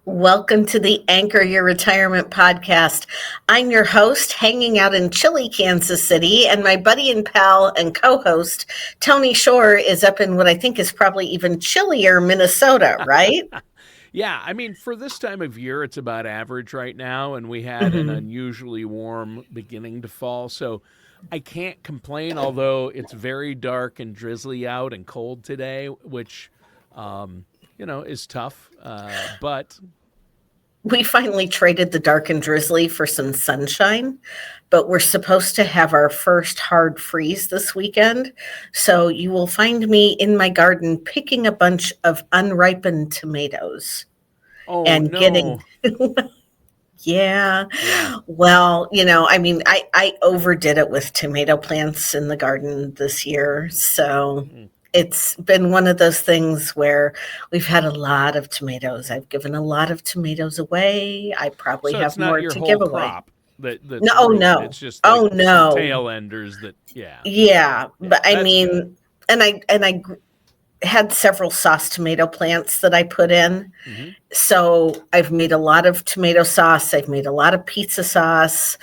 Welcome to the Anchor Your Retirement podcast. I'm your host, hanging out in chilly Kansas City, and my buddy and pal and co-host, Tony Shore, is up in what I think is probably even chillier Minnesota, right? Yeah, I mean, for this time of year, it's about average right now, and we had an Mm-hmm. unusually warm beginning to fall, so I can't complain, although it's very dark and drizzly out and cold today, which, is tough, but We finally traded the dark and drizzly for some sunshine, but we're supposed to have our first hard freeze this weekend. So you will find me in my garden picking a bunch of unripened tomatoes oh and getting, no. yeah. Yeah. Well, I overdid it with tomato plants in the garden this year. So Mm. it's been one of those things where we've had a lot of tomatoes. I've given a lot of tomatoes away. I probably So it's have not more your to whole give away. crop that's No, oh ruined. no. It's just like Oh some no. tail enders that, yeah. Yeah, Yeah, but I that's good. mean, and I had several sauce tomato plants that I put in. Hmm. So I've made a lot of tomato sauce. I've made a lot of pizza sauce.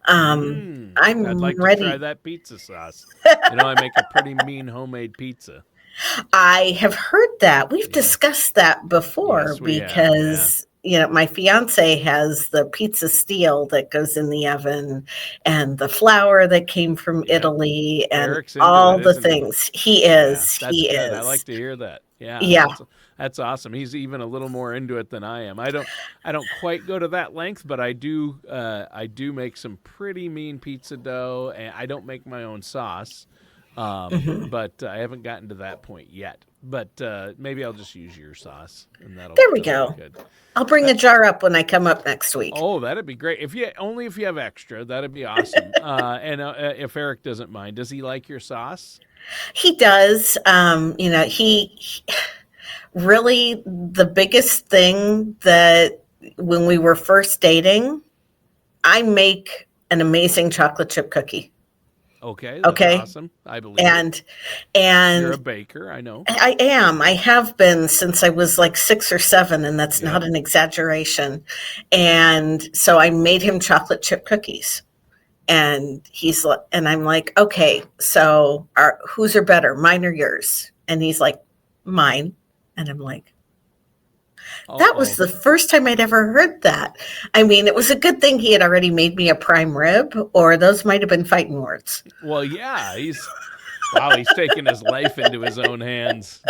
I'd I'm like to try ready. that pizza sauce. I make a pretty mean homemade pizza. I have heard that. We've Yeah. discussed that before Yes, we have. Yeah. because, my fiance has the pizza steel that goes in the oven and the flour that came from Yep. Italy and Eric's into it, all the isn't he? things. He Yeah, is. that's He good. I like is. to hear that. Yeah, Yeah. that's awesome. He's even a little more into it than I am. I don't quite go to that length, but I do make some pretty mean pizza dough, and I don't make my own sauce. Mhm. But I haven't gotten to that point yet. But maybe I'll just use your sauce, and There we that'll be go. good. I'll bring Uh, a jar up when I come up next week. Oh, that'd be great. If you have extra, that'd be awesome. And if Eric doesn't mind, does he like your sauce? He does. He really, the biggest thing that when we were first dating, I make an amazing chocolate chip cookie. Okay, that's Okay. awesome. I believe it. And You're a and baker, I know. I am. I have been since I was like 6 or 7, and that's not Yep. an exaggeration. And so I made him chocolate chip cookies. And I'm like, okay, so whose are better, mine or yours? And he's like, mine. And I'm like, that was Uh-oh. the first time I'd ever heard that. I mean, it was a good thing he had already made me a prime rib, or those might have been fighting words. Well, yeah, he's taking his life into his own hands.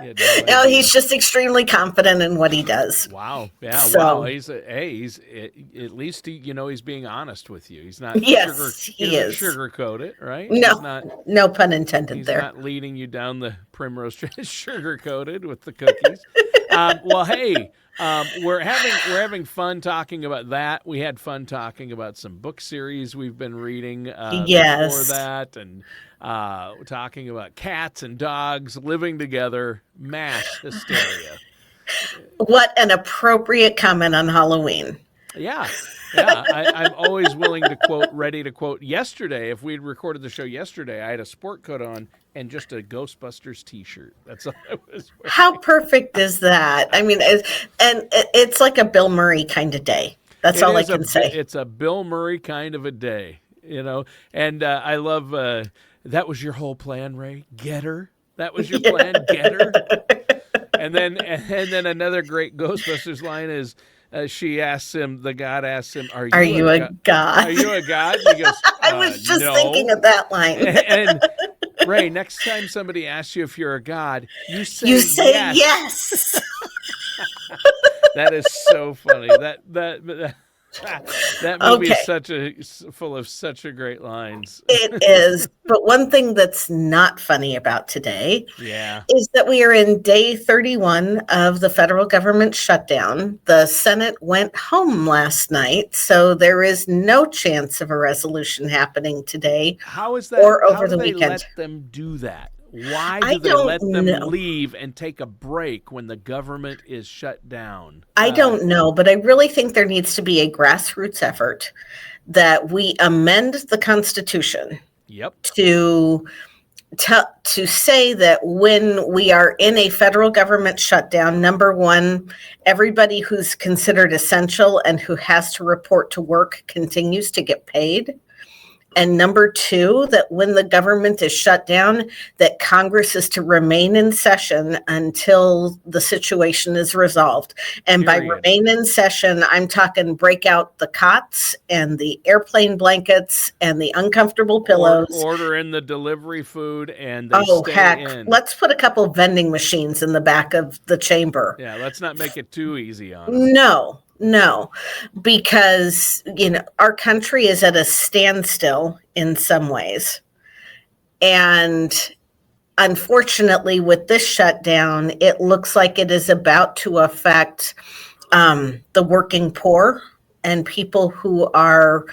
He had no No, he's idea. just extremely confident in what he does. Wow. Yeah, wow. So, He's at least he's being honest with you. yes, He he doesn't is. sugarcoat it, right? No, no pun intended He's there. not leading you down the primrose trail sugar coated with the cookies. Well, hey, we're having fun talking about that. We had fun talking about some book series we've been reading before Yes. that, and talking about cats and dogs living together, mass hysteria. What an appropriate comment on Halloween. Yeah. Yeah, I'm always ready to quote yesterday. If we'd recorded the show yesterday, I had a sport coat on and just a Ghostbusters T-shirt. That's all I was wearing. How perfect is that? I mean, it's like a Bill Murray kind of day. That's all I can say. It's a Bill Murray kind of a day, And I love that was your whole plan, Ray. Get her. That was your plan. Get her. And then another great Ghostbusters line is. The God asks him, Are you a god? Are you a god? And he goes, I was just no. thinking of that line. And Ray, next time somebody asks you if you're a god, you say yes. That is so funny. That movie Okay. is full of such a great lines. It is. But one thing that's not funny about today Yeah. is that we are in day 31 of the federal government shutdown. The Senate went home last night, so there is no chance of a resolution happening today How is that? or How over do the they weekend. let them do that? Why I do they don't let them know. leave and take a break when the government is shut down? I don't know, but I really think there needs to be a grassroots effort that we amend the Constitution Yep. to to say that when we are in a federal government shutdown, number one, everybody who's considered essential and who has to report to work continues to get paid. And number two, that when the government is shut down, that Congress is to remain in session until the situation is resolved. And by remain in session, I'm talking break out the cots and the airplane blankets and the uncomfortable pillows. Order in the delivery food and they stay in. Let's put a couple vending machines in the back of the chamber. Yeah, let's not make it too easy on them. No, because, our country is at a standstill in some ways. And unfortunately, with this shutdown, it looks like it is about to affect the working poor and people who are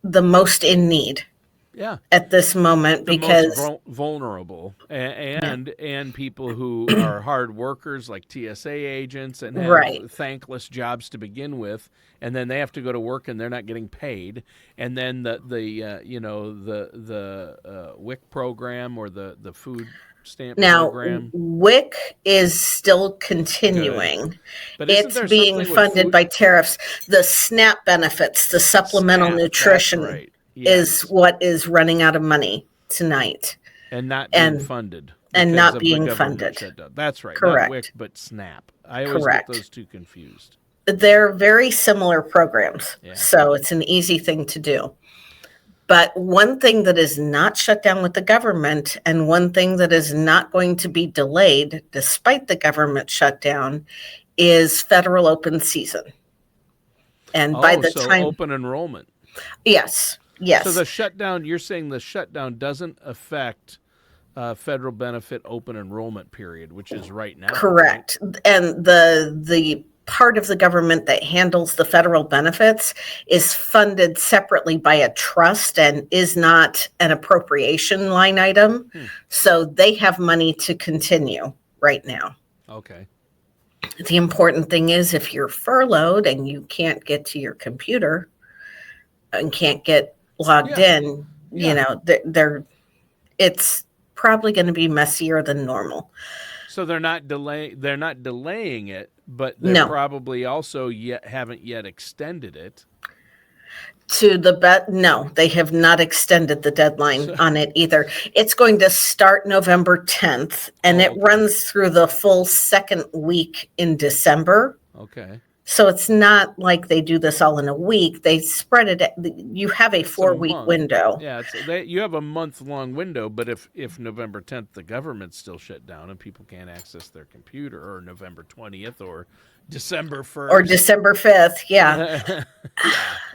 the most in need. Yeah, at this moment, because most vulnerable and people who are hard workers like TSA agents and have thankless jobs to begin with, and then they have to go to work and they're not getting paid, and then the WIC program or the food stamp program. WIC is still continuing. But it's being funded by tariffs. The SNAP benefits, the supplemental nutrition. Yes. Is what is running out of money tonight. And not being funded. And not being funded. That's right. Correct. Not WIC, but SNAP. I always get those two confused. They're very similar programs. Yeah. So it's an easy thing to do. But one thing that is not shut down with the government, and one thing that is not going to be delayed despite the government shutdown, is federal open season. And by the time open enrollment. Yes. So the shutdown, you're saying the shutdown doesn't affect federal benefit open enrollment period, which is right now. Correct. Right? And the part of the government that handles the federal benefits is funded separately by a trust and is not an appropriation line item. So they have money to continue right now. Okay. The important thing is if you're furloughed and you can't get to your computer and can't get logged in, it's probably going to be messier than normal. So they're not delaying it, but they probably also haven't yet extended it. No, they have not extended the deadline on it either. It's going to start November 10th, and it runs through the full second week in December. Okay. So it's not like they do this all in a week. They spread it. You have a 4-week window. Yeah, you have a month-long window, but if November 10th the government's still shut down and people can't access their computer, or November 20th, or December 1st. Or December 5th, yeah.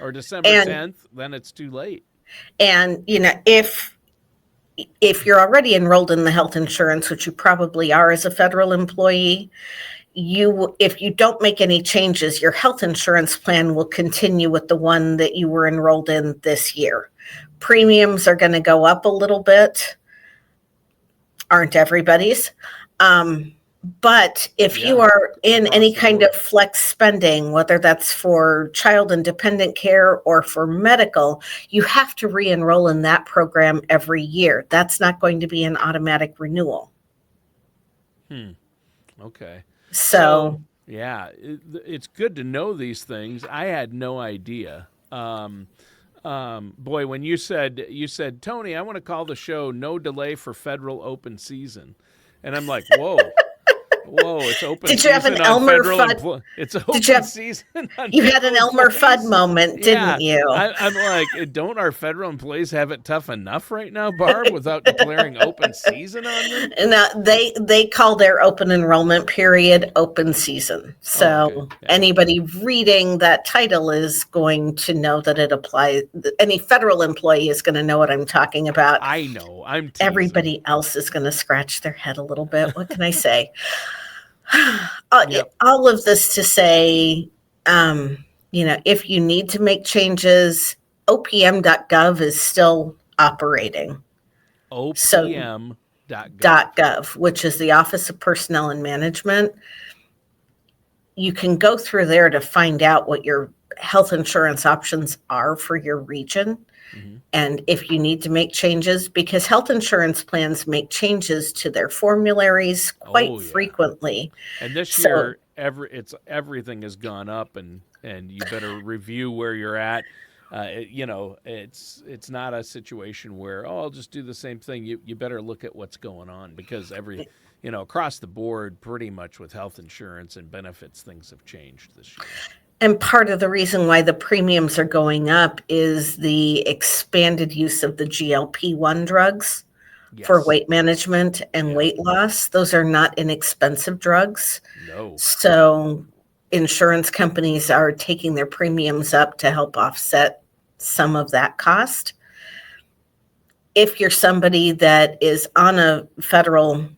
Or December 10th, then it's too late. And, if you're already enrolled in the health insurance, which you probably are as a federal employee, if you don't make any changes, your health insurance plan will continue with the one that you were enrolled in this year. Premiums are going to go up a little bit. Aren't everybody's? But if you are in any kind of flex spending, whether that's for child and dependent care or for medical, you have to re-enroll in that program every year. That's not going to be an automatic renewal. Okay. So yeah, it's good to know these things. I had no idea. Boy, when you said, Tony, I want to call the show "No Delay for Federal Open Season," and I'm like, whoa. It's open season. Did you have an Elmer Fudd? It's open season. You had an Elmer Fudd moment, didn't you? I'm like, don't our federal employees have it tough enough right now, Barb, without declaring open season on them? And they call their open enrollment period open season. So anybody reading that title is going to know that it applies. Any federal employee is going to know what I'm talking about. I know. I'm teasing. Everybody else is going to scratch their head a little bit. What can I say? All of this to say, if you need to make changes, opm.gov is still operating. opm.gov, which is the Office of Personnel and Management. You can go through there to find out what your health insurance options are for your region. And if you need to make changes, because health insurance plans make changes to their formularies quite Oh yeah. frequently. And this So year, everything has gone up, and you better review where you're at. It's not a situation where I'll just do the same thing. You better look at what's going on, because across the board, pretty much with health insurance and benefits, things have changed this year. And part of the reason why the premiums are going up is the expanded use of the GLP-1 drugs for Yes. weight management and Yeah. weight loss. Those are not inexpensive drugs. No. So insurance companies are taking their premiums up to help offset some of that cost. If you're somebody that is on a federal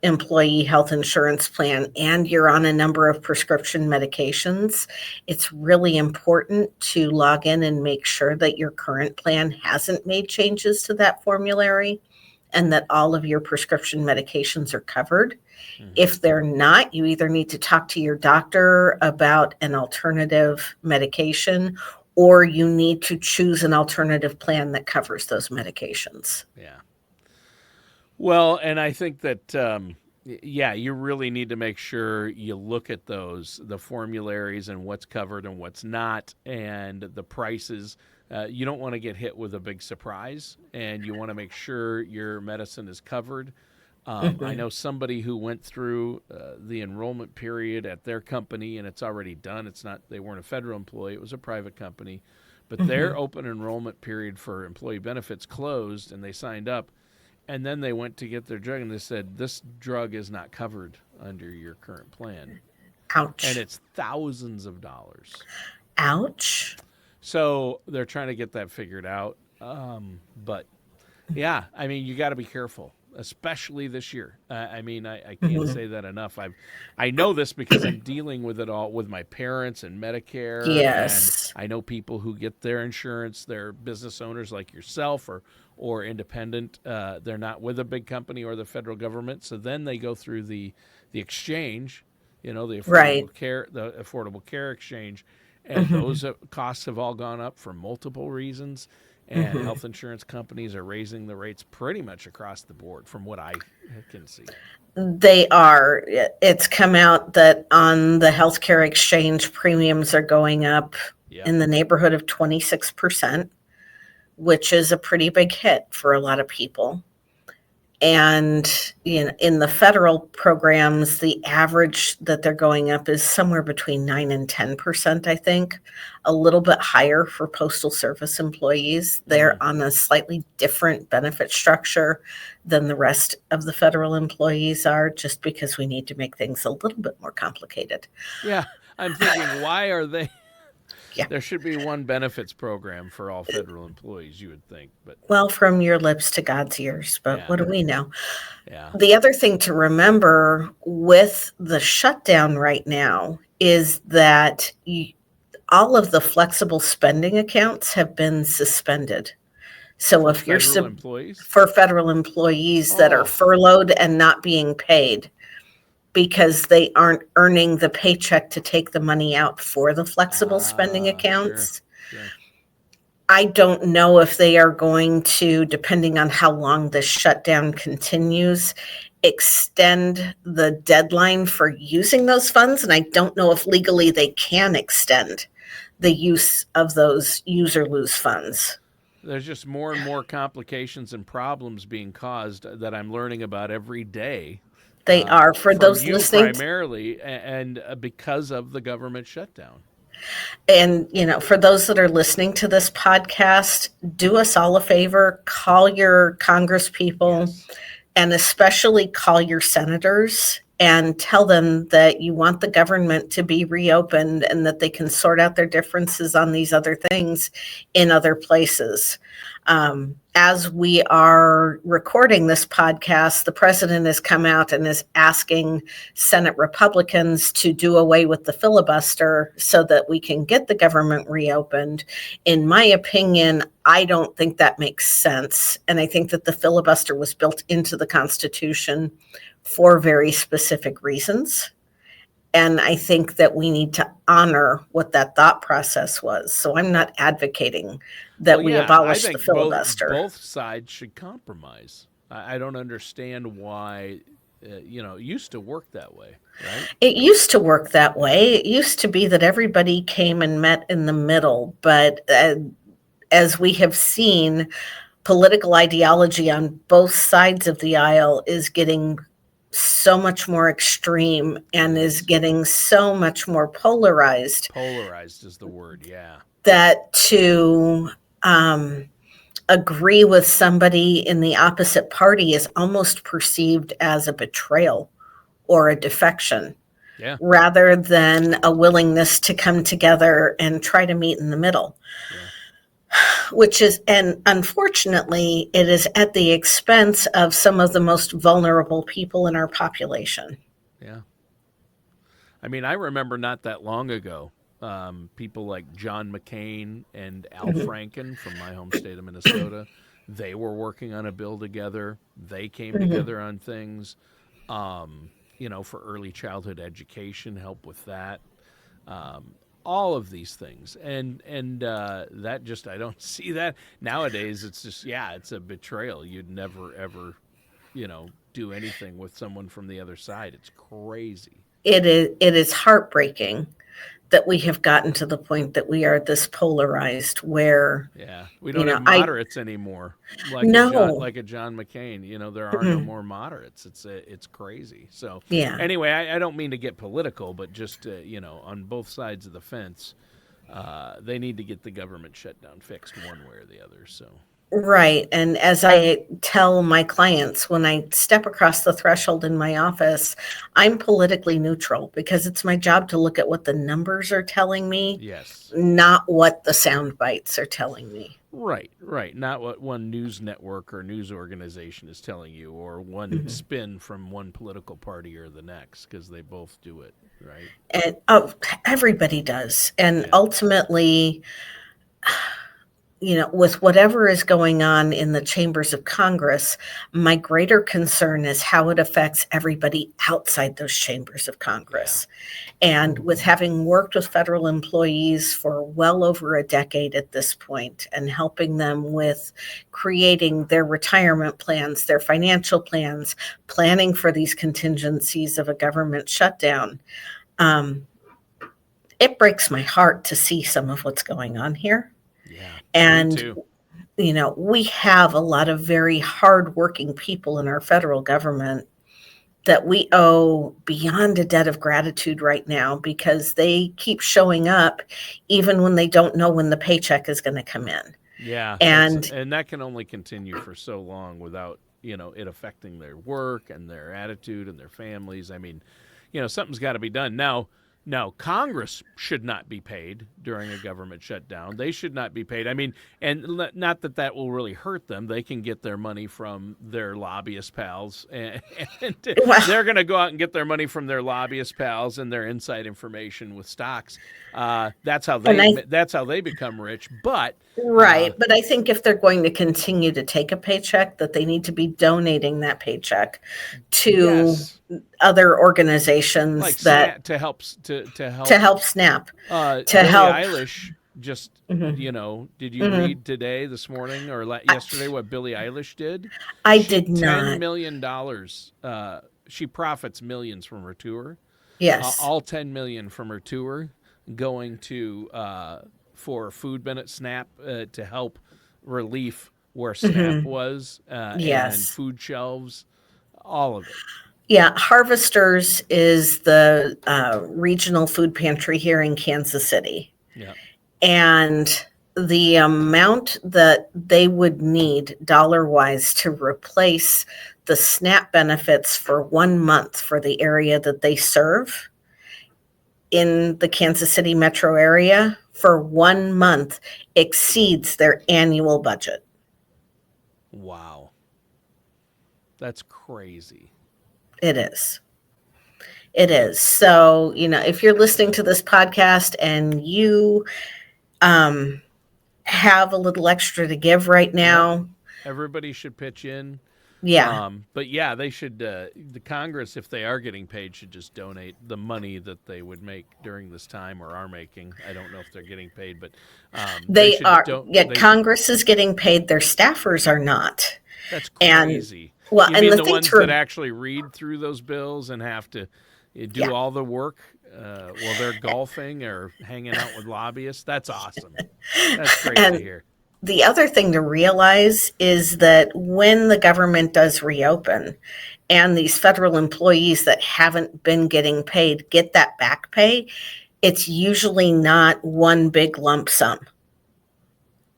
employee health insurance plan and you're on a number of prescription medications, it's really important to log in and make sure that your current plan hasn't made changes to that formulary and that all of your prescription medications are covered. Mm-hmm. If they're not, you either need to talk to your doctor about an alternative medication, or you need to choose an alternative plan that covers those medications. Yeah. Well, and I think that, you really need to make sure you look at the formularies and what's covered and what's not, and the prices. You don't want to get hit with a big surprise, and you want to make sure your medicine is covered. I know somebody who went through the enrollment period at their company, and it's already done. They weren't a federal employee, it was a private company, but their open enrollment period for employee benefits closed, and they signed up. And then they went to get their drug, and they said, this drug is not covered under your current plan. Ouch. And it's thousands of dollars. Ouch. So they're trying to get that figured out. But, yeah, I mean, you got to be careful, especially this year. I can't say that enough. I know this because I'm dealing with it all with my parents and Medicare. Yes. And I know people who get their insurance, they're business owners like yourself or independent. They're not with a big company or the federal government. So then they go through the exchange, the Affordable Care Exchange, and those costs have all gone up for multiple reasons. And health insurance companies are raising the rates pretty much across the board from what I can see. They are. It's come out that on the healthcare exchange, premiums are going up in the neighborhood of 26%, which is a pretty big hit for a lot of people. And in the federal programs, the average that they're going up is somewhere between 9 and 10%, I think. A little bit higher for Postal Service employees. They're on a slightly different benefit structure than the rest of the federal employees are, just because we need to make things a little bit more complicated. Yeah, I'm thinking, why are they... Yeah. There should be one benefits program for all federal employees, you would think. But well, from your lips to God's ears, but what do we know? Yeah. The other thing to remember with the shutdown right now is that all of the flexible spending accounts have been suspended. So for if you're federal employees? For federal employees that are furloughed and not being paid, because they aren't earning the paycheck to take the money out for the flexible spending accounts. Sure. I don't know if they are going to, depending on how long this shutdown continues, extend the deadline for using those funds. And I don't know if legally they can extend the use of those use or lose funds. There's just more and more complications and problems being caused that I'm learning about every day. They are for those listening primarily, and because of the government shutdown. And, for those that are listening to this podcast, do us all a favor, call your Congress people, and especially call your senators and tell them that you want the government to be reopened and that they can sort out their differences on these other things in other places. As we are recording this podcast, the president has come out and is asking Senate Republicans to do away with the filibuster so that we can get the government reopened. In my opinion, I don't think that makes sense. And I think that the filibuster was built into the Constitution for very specific reasons. And I think that we need to honor what that thought process was. So I'm not advocating that Well, we yeah, I abolish the think filibuster. both sides should compromise. I don't understand why. It used to work that way, right? It used to work that way. It used to be that everybody came and met in the middle. But as we have seen, political ideology on both sides of the aisle is getting so much more extreme and is getting so much more polarized. Polarized is the word, yeah. That to agree with somebody in the opposite party is almost perceived as a betrayal or a defection. Yeah. Rather than a willingness to come together and try to meet in the middle. Yeah. Which is, and unfortunately, it is at the expense of some of the most vulnerable people in our population. Yeah. I mean, I remember not that long ago, people like John McCain and Al Franken from my home state of Minnesota, they were working on a bill together. They came together on things, for early childhood education, help with that. All of these things, and that just, I don't see that nowadays. It's just, it's a betrayal. You'd never ever do anything with someone from the other side. It's crazy. It is heartbreaking that we have gotten to the point that we are this polarized where we don't have moderates anymore, like a John McCain. There are no more moderates. It's crazy. So anyway, I don't mean to get political, but just on both sides of the fence, they need to get the government shutdown fixed one way or the other. So right. And as I tell my clients, when I step across the threshold in my office, I'm politically neutral because it's my job to look at what the numbers are telling me, not what the sound bites are telling me. Right. Not what one news network or news organization is telling you, or one spin from one political party or the next, because they both do it, right? And everybody does. And ultimately, with whatever is going on in the chambers of Congress, my greater concern is how it affects everybody outside those chambers of Congress. And with having worked with federal employees for well over a decade at this point and helping them with creating their retirement plans, their financial plans, planning for these contingencies of a government shutdown, it breaks my heart to see some of what's going on here. And, we have a lot of very hardworking people in our federal government that we owe beyond a debt of gratitude right now because they keep showing up even when they don't know when the paycheck is going to come in. Yeah. And that can only continue for so long without, it affecting their work and their attitude and their families. I mean, something's got to be done. Now, Congress should not be paid during a government shutdown. They should not be paid. I mean, and not that will really hurt them. They can get their money from their lobbyist pals, and they're going to go out and get their money from their lobbyist pals and their inside information with stocks. That's how they become rich. But but I think if they're going to continue to take a paycheck, that they need to be donating that paycheck to other organizations to help SNAP. Billie Eilish just did you read today, this morning, or yesterday what Billie Eilish did? I did not. $10 million. She profits millions from her tour. Yes, all 10 million from her tour going to for food benefit SNAP to help relief where SNAP was, and food shelves, all of it. Yeah, Harvesters is the regional food pantry here in Kansas City. Yeah. And the amount that they would need dollar-wise to replace the SNAP benefits for 1 month for the area that they serve in the Kansas City metro area for 1 month exceeds their annual budget. Wow. That's crazy. It is. It is. So, if you're listening to this podcast and you have a little extra to give right now, everybody should pitch in. Yeah. But yeah, they should. The Congress, if they are getting paid, should just donate the money that they would make during this time or are making. I don't know if they're getting paid, but they They should are, don't. yeah, They should. Congress is getting paid, their staffers are not. That's And crazy. well, You and mean the the thing ones that to, actually read through those bills and have to yeah, do all the work while they're golfing or hanging out with lobbyists? That's awesome. That's great to and hear. the other thing to realize is that when the government does reopen and these federal employees that haven't been getting paid get that back pay, it's usually not one big lump sum.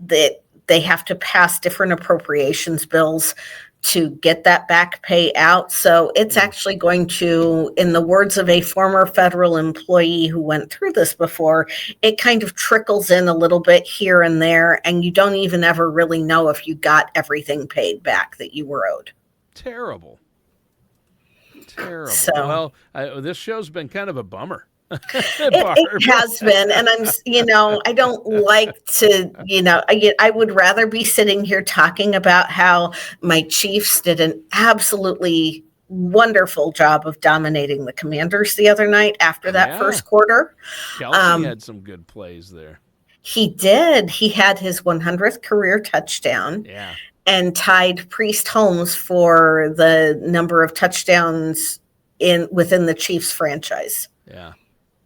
That they have to pass different appropriations bills to get that back pay out. So it's Mm. actually going to, in the words of a former federal employee who went through this before, it kind of trickles in a little bit here and there, and you don't even ever really know if you got everything paid back that you were owed. Terrible. Terrible. So Well, this show's been kind of a bummer. it has been, and I don't like to, I would rather be sitting here talking about how my Chiefs did an absolutely wonderful job of dominating the Commanders the other night after that Yeah. first quarter. Kelsey had some good plays there. He did. He had his 100th career touchdown Yeah. and tied Priest Holmes for the number of touchdowns within the Chiefs franchise. Yeah.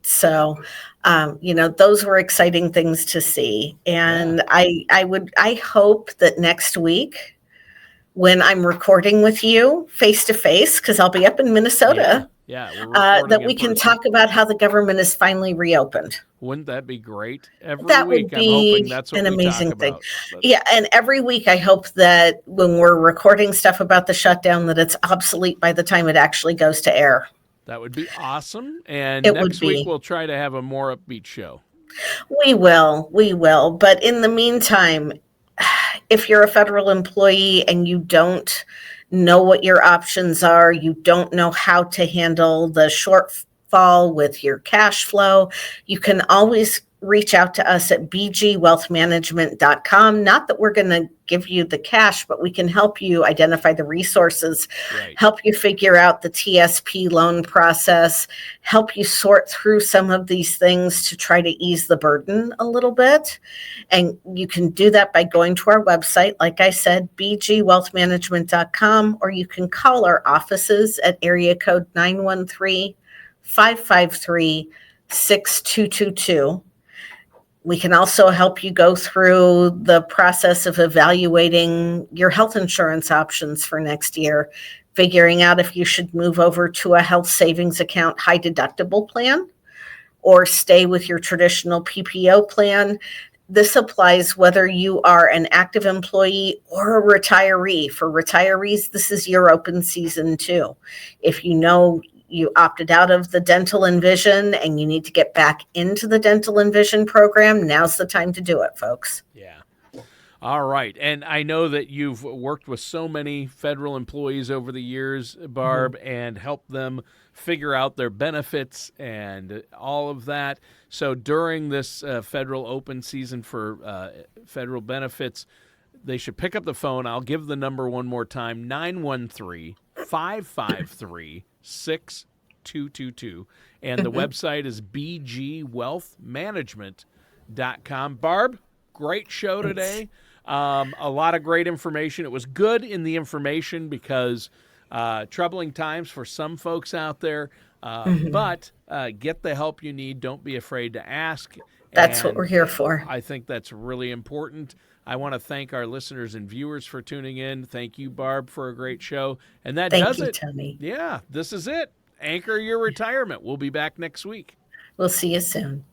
So, those were exciting things to see. And I hope that next week when I'm recording with you face to face, because I'll be up in Minnesota, Yeah. We're recording that in we can person. talk about how the government is finally reopened. Wouldn't that be great? Every That would week, I'm hoping be that's what an we talk amazing thing. about. But Yeah, and every week I hope that when we're recording stuff about the shutdown, that it's obsolete by the time it actually goes to air. that would be awesome. And It would next week, be. we'll try to have a more upbeat show. We will. But in the meantime, if you're a federal employee and you don't know what your options are, you don't know how to handle the shortfall with your cash flow, you can always reach out to us at bgwealthmanagement.com. Not that we're going to give you the cash, but we can help you identify the resources, Right. help you figure out the TSP loan process, help you sort through some of these things to try to ease the burden a little bit. And you can do that by going to our website, like I said, bgwealthmanagement.com, or you can call our offices at area code 913-553-6222. We can also help you go through the process of evaluating your health insurance options for next year, figuring out if you should move over to a health savings account high deductible plan or stay with your traditional PPO plan. This applies whether you are an active employee or a retiree. For retirees, this is your open season too. If you know you opted out of the dental and vision and you need to get back into the dental and vision program, now's the time to do it, folks. Yeah. All right. And I know that you've worked with so many federal employees over the years, Barb, and helped them figure out their benefits and all of that. So during this federal open season for federal benefits, they should pick up the phone. I'll give the number one more time, 913-553-6222. And the website is bgwealthmanagement.com. Barb, great show today. A lot of great information. It was good in the information because troubling times for some folks out there. But get the help you need. Don't be afraid to ask. That's what we're here for. I think that's really important. I want to thank our listeners and viewers for tuning in. Thank you, Barb, for a great show. And that Thank does you, it. Tony. Yeah, this is it. Anchor your retirement. We'll be back next week. We'll see you soon.